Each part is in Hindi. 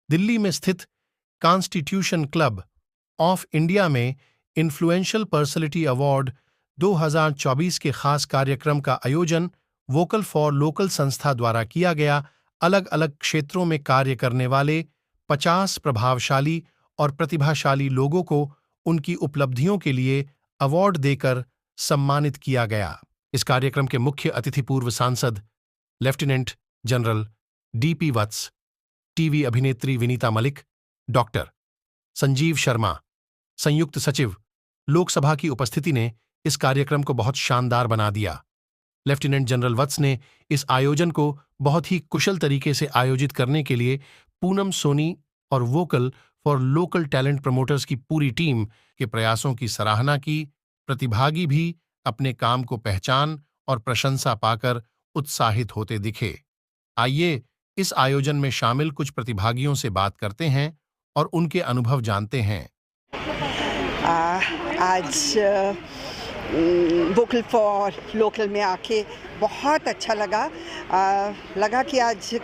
दिल्ली में स्थित कॉन्स्टिट्यूशन क्लब ऑफ इंडिया में इन्फ्लुएंशियल पर्सनैलिटी अवार्ड 2024 के खास कार्यक्रम का आयोजन वोकल फॉर लोकल संस्था द्वारा किया गया। अलग अलग क्षेत्रों में कार्य करने वाले 50 प्रभावशाली और प्रतिभाशाली लोगों को उनकी उपलब्धियों के लिए अवार्ड देकर सम्मानित किया गया। इस कार्यक्रम के मुख्य अतिथि पूर्व सांसद लेफ्टिनेंट जनरल डीपी वत्स, टीवी अभिनेत्री विनीता मलिक, डॉक्टर संजीव शर्मा, संयुक्त सचिव लोकसभा की उपस्थिति ने इस कार्यक्रम को बहुत शानदार बना दिया। लेफ्टिनेंट जनरल वत्स ने इस आयोजन को बहुत ही कुशल तरीके से आयोजित करने के लिए पूनम सोनी और vocal for local talent promoters की पूरी टीम के प्रयासों की सराहना की। प्रतिभागी भी अपने काम को पहचान और प्रशंसा पाकर उत्साहित होते दिखे। आइए इस आयोजन में शामिल कुछ प्रतिभागियों से बात करते हैं और उनके अनुभव जानते हैं। आज वोकल फॉर लोकल में आके बहुत अच्छा लगा कि आज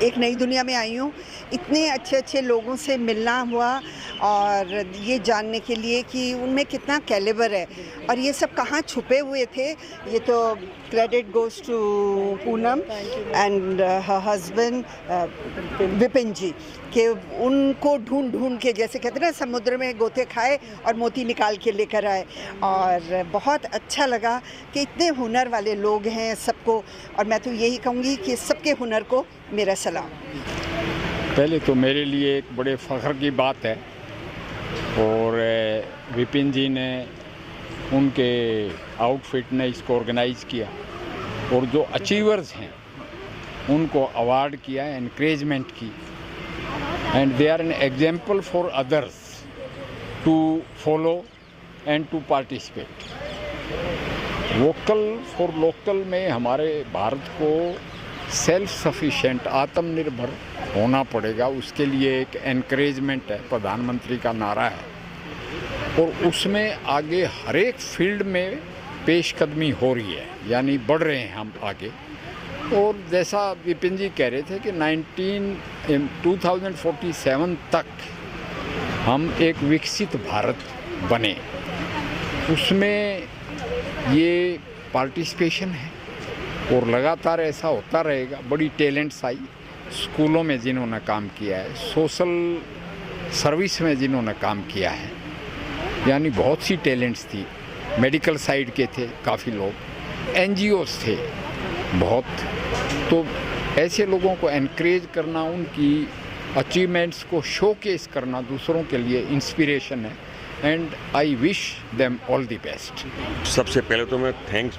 एक नई दुनिया में आई हूँ। इतने अच्छे अच्छे लोगों से मिलना हुआ और ये जानने के लिए कि उनमें कितना कैलिबर है और ये सब कहाँ छुपे हुए थे। ये तो credit goes to Poonam and her husband Vipin ji कि उनको ढूंढ के, जैसे कहते हैं ना, समुद्र में गोते खाए और मोती निकाल के लेकर आए। और बहुत अच्छा लगा कि इतने हुनर वाले लोग हैं सबको, और मैं तो यही कहूँगी कि सबके हुनर को मेरा सलाम। पहले तो मेरे लिए एक बड़े फ़ख्र की बात है और विपिन जी ने, उनके आउटफिट ने इसको ऑर्गेनाइज़ किया और जो अचीवर्स हैं उनको अवार्ड किया, एनकरेजमेंट की, and they are an example for others to follow and to participate. Vocal for local में हमारे भारत को सेल्फ सफिशिएंट, आत्मनिर्भर होना पड़ेगा। उसके लिए एक एनकरेजमेंट है, प्रधानमंत्री का नारा है, और उसमें आगे हर एक फील्ड में पेशकदमी हो रही है, यानी बढ़ रहे हैं हम आगे। और जैसा विपिन जी कह रहे थे कि 2047 तक हम एक विकसित भारत बने, उसमें ये पार्टिसिपेशन है और लगातार ऐसा होता रहेगा। बड़ी टैलेंट्स आई स्कूलों में जिन्होंने काम किया है, सोशल सर्विस में जिन्होंने काम किया है, यानी बहुत सी टैलेंट्स थी। मेडिकल साइड के थे काफ़ी लोग, एनजीओस थे बहुत। तो ऐसे लोगों को एनकरेज करना, उनकी अचीवमेंट्स को शोकेस करना दूसरों के लिए इंस्पिरेशन है, and I wish them all the best. सबसे पहले तो मैं थैंक्स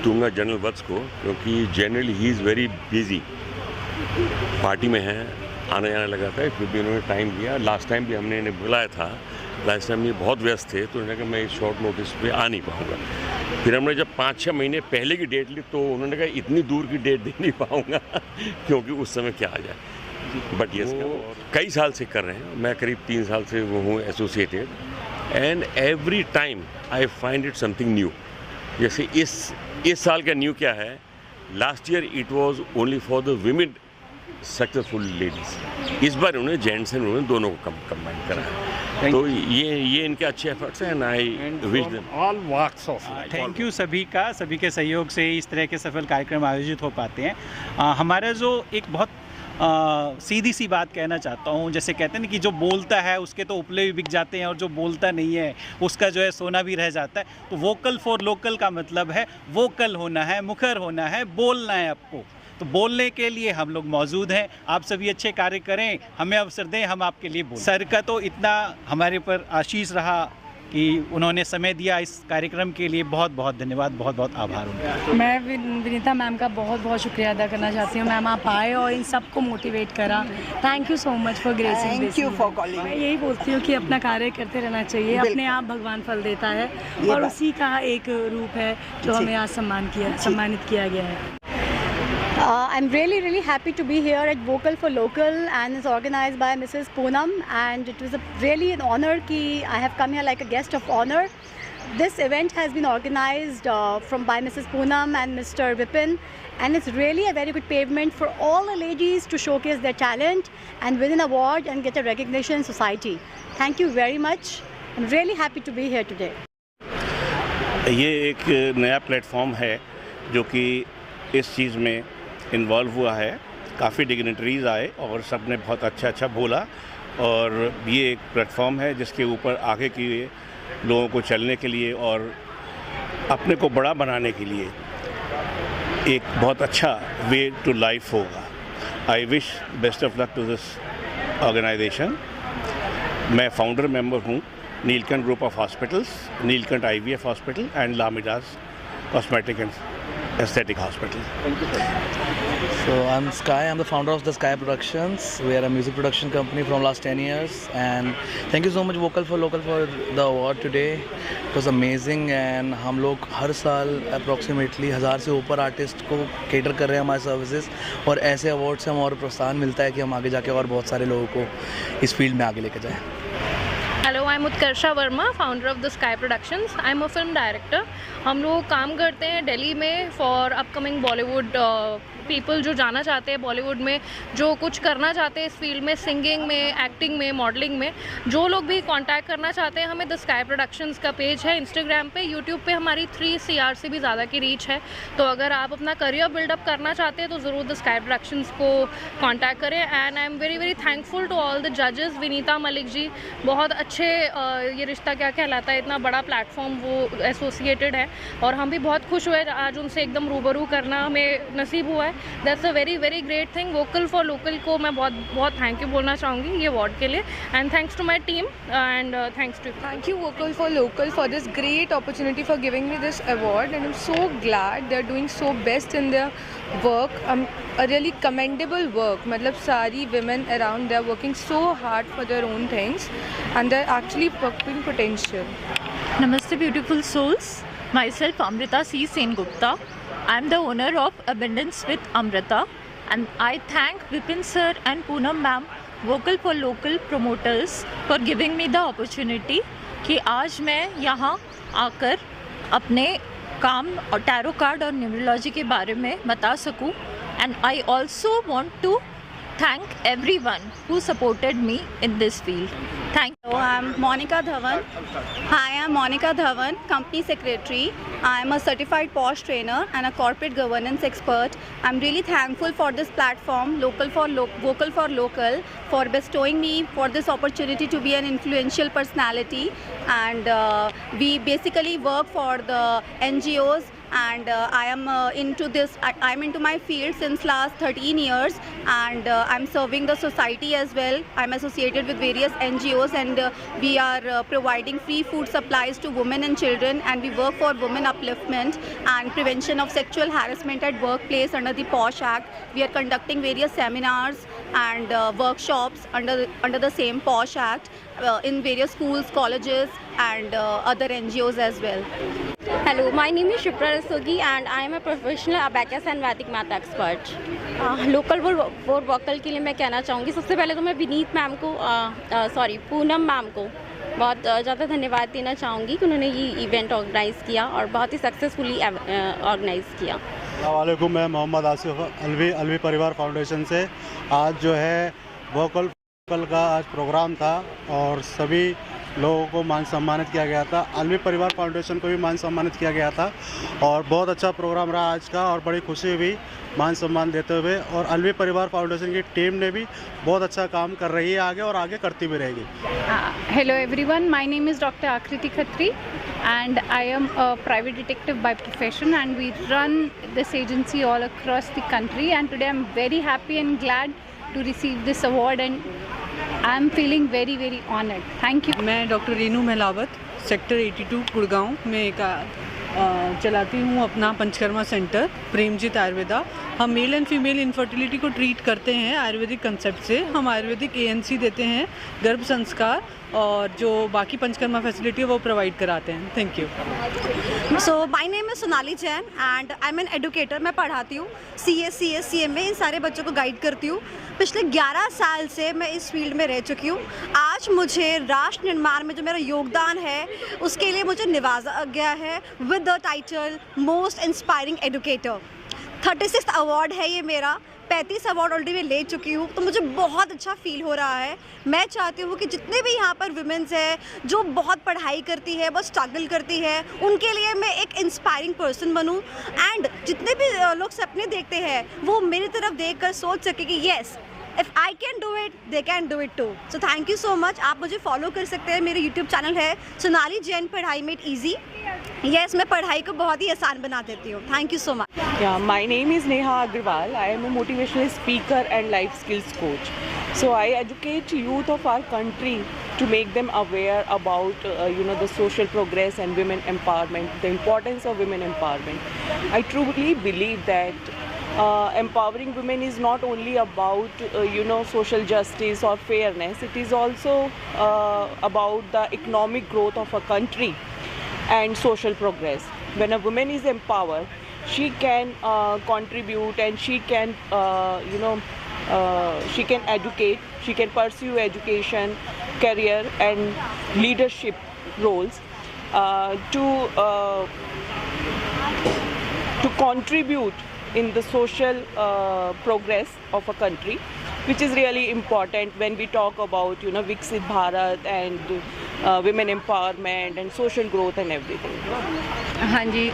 दूंगा जनरल वत्स को, क्योंकि generally he is very busy, party में है, आने जाने लगा था, फिर भी उन्होंने टाइम दिया। लास्ट टाइम भी हमने इन्हें बुलाया था, लास्ट टाइम ये बहुत व्यस्त थे, तो उन्होंने कहा मैं इस शॉर्ट नोटिस पे आ नहीं पाऊँगा। फिर हमने जब 5-6 महीने पहले की डेट ली तो उन्होंने कहा इतनी दूर की डेट दे नहीं पाऊँगा क्योंकि उस समय क्या आ जाए। बट यस, कई साल से कर रहे हैं, मैं करीब 3 साल से वो हूँ associated, and every time I find it something new. जैसे इस साल का न्यू क्या है, last year it was only for the women successful ladies, इस बार उन्होंने जेंट्स एंड वुमेन दोनों को कंबाइन करा है। तो ये इनके अच्छे एफर्ट्स हैं, and I wish them all walks of life. Thank you सभी का, सभी के सहयोग से इस तरह के सफल कार्यक्रम आयोजित हो पाते हैं। हमारा जो एक बहुत सीधी सी बात कहना चाहता हूँ, जैसे कहते हैं ना कि जो बोलता है उसके तो उपले भी बिक जाते हैं और जो बोलता नहीं है उसका जो है सोना भी रह जाता है। तो वोकल फॉर लोकल का मतलब है वोकल होना है, मुखर होना है, बोलना है आपको। तो बोलने के लिए हम लोग मौजूद हैं। आप सभी अच्छे कार्य करें, हमें अवसर दें, हम आपके लिए बोलें। सर का तो इतना हमारे ऊपर आशीष रहा कि उन्होंने समय दिया इस कार्यक्रम के लिए। बहुत बहुत धन्यवाद, बहुत बहुत आभार उनका। मैं विनीता मैम का बहुत बहुत शुक्रिया अदा करना चाहती हूँ। मैम आप आए और इन सबको मोटिवेट करा। Thank you so much for gracing this. Thank you for calling. मैं यही बोलती हूँ कि अपना कार्य करते रहना चाहिए, अपने आप भगवान फल देता है और उसी का एक रूप है जो हमें आज सम्मानित किया गया है। I'm really happy to be here at Vocal for Local, and it's organized by Mrs. Poonam, and it was really an honor कि I have come here like a guest of honor. this event has been organized by Mrs. Poonam and Mr. Vipin, and it's really a very good pavement for all the ladies to showcase their talent and win an award and get a recognition in society. Thank you very much. I'm really happy to be here today. ये एक नया प्लेटफॉर्म है जो कि इस चीज़ में इन्वॉल्व हुआ है। काफ़ी डिग्नेटरीज आए और सब ने बहुत अच्छा बोला, और ये एक प्लेटफॉर्म है जिसके ऊपर आगे के लोगों को चलने के लिए और अपने को बड़ा बनाने के लिए एक बहुत अच्छा वे टू लाइफ होगा। I wish best of luck to this organisation. मैं फाउंडर मेंबर हूँ Neelkanth group of hospitals, Neelkanth IVF hospital and लामिडास cosmetic and aesthetic hospital. So I'm Sky. I'm the founder of the Sky Productions. We are a music production company from last 10 years. And thank you so much Vocal for Local for the award today. It was amazing. And हम लोग हर साल approximately 1000 से ऊपर आर्टिस्ट को cater कर रहे हैं हमारे सर्विसेज, और ऐसे अवार्ड से हमें और प्रोत्साहन मिलता है कि हम आगे जाके और बहुत सारे लोगों को इस फील्ड में आगे लेकर जाएं। Hello, I am Utkarsha Verma, founder of the sky productions. I am a film director. हम लोग काम करते हैं दिल्ली में फॉर अपकमिंग बॉलीवुड पीपल जो जाना चाहते हैं बॉलीवुड में, जो कुछ करना चाहते हैं इस फील्ड में, सिंगिंग में, एक्टिंग में, मॉडलिंग में। जो लोग भी कांटेक्ट करना चाहते हैं हमें, द स्काई प्रोडक्शंस का पेज है इंस्टाग्राम पे, यूट्यूब पे हमारी 3 CR से भी ज़्यादा की रीच है। तो अगर आप अपना करियर बिल्डअप करना चाहते हैं तो ज़रूर द स्काई प्रोडक्शंस को कांटेक्ट करें। And I am very thankful to all the जजेस। विनीता मलिक जी बहुत अच्छे, ये रिश्ता क्या कहलाता है, इतना बड़ा प्लेटफॉर्म वो एसोसिएटेड है, और हम भी बहुत खुश हुए आज उनसे एकदम रूबरू करना हमें नसीब हुआ है। That's a very great thing. Vocal for local को मैं बहुत थैंक यू बोलना चाहूँगी ये अवार्ड के लिए, and thanks to my team and thanks to Thank you Vocal for Local for this great opportunity for giving me this award, and I'm so glad they're doing so best in their work. A really commendable work. मतलब सारी women around, they're working so hard for their own things and they're actually working potential. Namaste beautiful souls. Myself Amrita C. Sengupta. I'm the owner of Abundance with Amrita, and I thank Vipin sir and Poonam ma'am, Vocal for Local promoters, for giving me the opportunity कि आज मैं यहाँ आकर अपने काम और टैरो कार्ड और न्यूमरोलॉजी के बारे में बता सकूँ। And I also want to thank everyone who supported me in this field. Thank you. I'm Monica Dhawan. Hi, I'm Monica Dhawan, Company Secretary. I'm a certified POSH trainer and a corporate governance expert. I'm really thankful for this platform, Vocal for Local, for bestowing me for this opportunity to be an influential personality. And we basically work for the NGOs. And I am into this. I'm into my field since last 13 years, and I'm serving the society as well. I'm associated with various NGOs, and we are providing free food supplies to women and children, and we work for women upliftment and prevention of sexual harassment at workplace under the POSH Act. We are conducting various seminars and workshops under the same POSH Act in various schools, colleges, and other NGOs as well. Hello, my name is Shipra Rastogi and I am a professional abacus and Vedic math expert. Local for vocal के लिए मैं कहना चाहूँगी, सबसे पहले तो मैं विनीत मैम को पूनम मैम को बहुत ज़्यादा धन्यवाद देना चाहूँगी कि उन्होंने ये इवेंट ऑर्गेनाइज़ किया और बहुत ही सक्सेसफुली ऑर्गेनाइज़ किया। अस्सलामुअलैकुम, मैं मोहम्मद आसिफ अलवी परिवार फाउंडेशन से। आज जो है वोकल का आज प्रोग्राम था और सभी लोगों को मान सम्मानित किया गया था। अलवी परिवार फाउंडेशन को भी मान सम्मानित किया गया था और बहुत अच्छा प्रोग्राम रहा आज का, और बड़ी खुशी हुई मान सम्मान देते हुए। और अलवी परिवार फाउंडेशन की टीम ने भी बहुत अच्छा काम कर रही है आगे, और आगे करती भी रहेगी। Hello everyone, my name is Dr. Akriti Khatri and I am a private detective by profession, and we run this agency all across the country, and today I'm very happy and glad to receive this award and I'm feeling very honored. Thank you. मैं डॉक्टर रेनू महलावत सेक्टर 82 गुड़गांव में एक चलाती हूँ अपना पंचकर्मा सेंटर प्रेमजीत आयुर्वेदा। हम मेल एंड फीमेल इनफर्टिलिटी को ट्रीट करते हैं आयुर्वेदिक कंसेप्ट से। हम आयुर्वेदिक ANC देते हैं, गर्भ संस्कार, और जो बाकी पंचकर्मा फैसिलिटी है वो प्रोवाइड कराते हैं। Thank you. So my name is Sonali Jain and I am an educator. मैं पढ़ाती हूँ CS, CM में, इन सारे बच्चों को गाइड करती हूँ। पिछले 11 साल से मैं इस फील्ड में रह चुकी हूँ। आज आज मुझे राष्ट्र निर्माण में जो मेरा योगदान है उसके लिए मुझे निवाजा गया है with the title most inspiring educator. 36th award है ये मेरा। 35 अवार्ड ऑलरेडी मैं ले चुकी हूँ, तो मुझे बहुत अच्छा फील हो रहा है। मैं चाहती हूँ कि जितने भी यहाँ पर वुमेन्स हैं जो बहुत पढ़ाई करती है, बहुत स्ट्रगल करती है, उनके लिए मैं एक इंस्पायरिंग पर्सन बनूँ एंड जितने भी लोग सपने देखते हैं वो मेरी तरफ देखकर सोच सके कि yes, if I can do it they can do it too. So thank you so much. आप मुझे फॉलो कर सकते हैं, मेरे यूट्यूब चैनल है सोनाली जैन पढ़ाई मेड ईजी। यस, मैं पढ़ाई को बहुत ही आसान बना देती हूँ। Thank you so much. Yeah, my name is Neha Agrawal. I am a motivational speaker and life skills coach. So I educate youth of our country to make them aware about the social progress and women empowerment, the importance of women empowerment. I truly believe that empowering women is not only about social justice or fairness. It is also about the economic growth of a country and social progress. When a woman is empowered, she can contribute and she can she can educate, she can pursue education, career and leadership roles to contribute in the social progress of a country, which is really important when we talk about Viksit Bharat and women empowerment and social growth and everything. हाँ जी,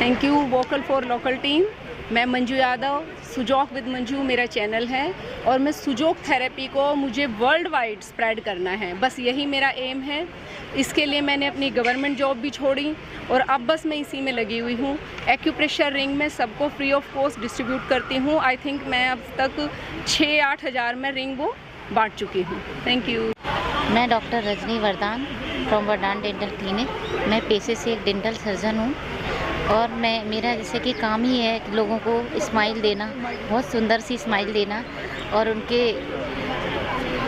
thank you vocal for local team. मैं मंजू यादव, सुजोक विद मंजू मेरा चैनल है और मैं सुजोक थेरेपी को मुझे वर्ल्ड वाइड स्प्रेड करना है, बस यही मेरा एम है। इसके लिए मैंने अपनी गवर्नमेंट जॉब भी छोड़ी और अब बस मैं इसी में लगी हुई हूँ। एक्यूप्रेशर रिंग में सबको फ्री ऑफ कॉस्ट डिस्ट्रीब्यूट करती हूँ। आई थिंक मैं अब तक 6-8 हज़ार में रिंग वो बांट चुकी हूँ। Thank you. मैं डॉक्टर रजनी वरदान फ्रॉम वरदान डेंटल क्लिनिक। मैं पेशे से एक डेंटल सर्जन हूँ और मेरा जैसे कि काम ही है कि लोगों को स्माइल देना, बहुत सुंदर सी स्माइल देना और उनके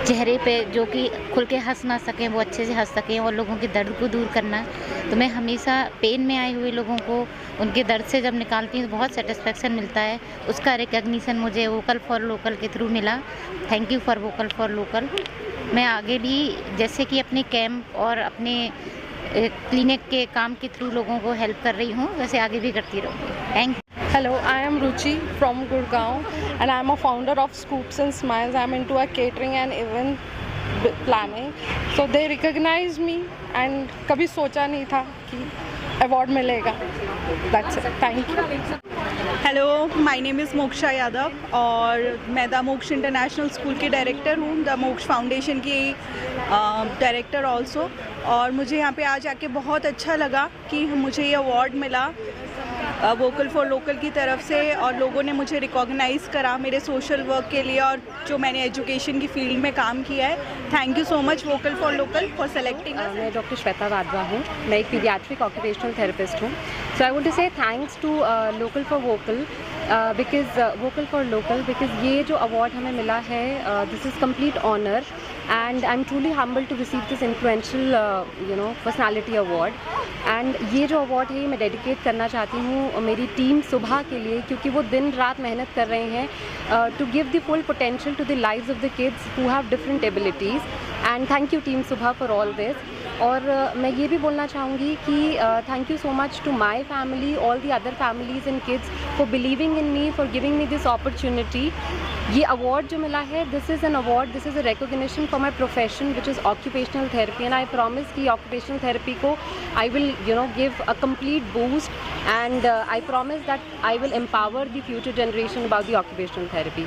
चेहरे पे जो कि खुल के हंस ना सकें वो अच्छे से हंस सकें और लोगों के दर्द को दूर करना। तो मैं हमेशा पेन में आए हुए लोगों को उनके दर्द से जब निकालती हूँ तो बहुत सेटिस्फेक्शन मिलता है। उसका रिकग्निशन मुझे वोकल फॉर लोकल के थ्रू मिला। Thank you for vocal for local. मैं आगे भी जैसे कि अपने कैंप और अपने क्लिनिक के काम के थ्रू लोगों को हेल्प कर रही हूँ, वैसे आगे भी करती रहूँगी। Thank you. Hello, I am Ruchi from Gurgaon and I am a founder of Scoops and Smiles. I am into a catering and event planning. So they recognized me and कभी सोचा नहीं था कि अवार्ड मिलेगा। That's it. Thank you. Hello, my name is moksha Yadav और मैं द मोक्ष इंटरनेशनल स्कूल की डायरेक्टर हूँ, द मोक्ष फाउंडेशन की डायरेक्टर ऑल्सो। और मुझे यहाँ पे आज आके बहुत अच्छा लगा कि मुझे ये अवार्ड मिला वोकल फॉर लोकल की तरफ से और लोगों ने मुझे रिकॉग्नाइज़ करा मेरे सोशल वर्क के लिए और जो मैंने एजुकेशन की फील्ड में काम किया है। Thank you so much vocal for local for selecting. मैं डॉक्टर श्वेता वाधवा हूँ, मैं एक पीडियाट्रिक ऑक्यूपेशनल थेरेपिस्ट हूँ। So I want to say thanks to local for vocal because vocal for local because ये जो अवार्ड हमें मिला है this is complete honour and I'm truly humbled to receive this influential personality award। and ये जो award है मैं dedicate करना चाहती हूँ मेरी टीम सुबह के लिए, क्योंकि वो दिन रात मेहनत कर रहे हैं to give the full potential to the lives of the kids who have different abilities। and thank you team सुबह for all this। और मैं ये भी बोलना चाहूँगी कि thank you so much to my family, all the other families and kids for believing in me, for giving me this opportunity. ये अवार्ड जो मिला है this is an award, this is a recognition for my profession which is occupational therapy. And I promise कि ऑक्यूपेशनल थेरेपी को I will give a complete boost and I promise that I will empower the future generation about the occupational therapy.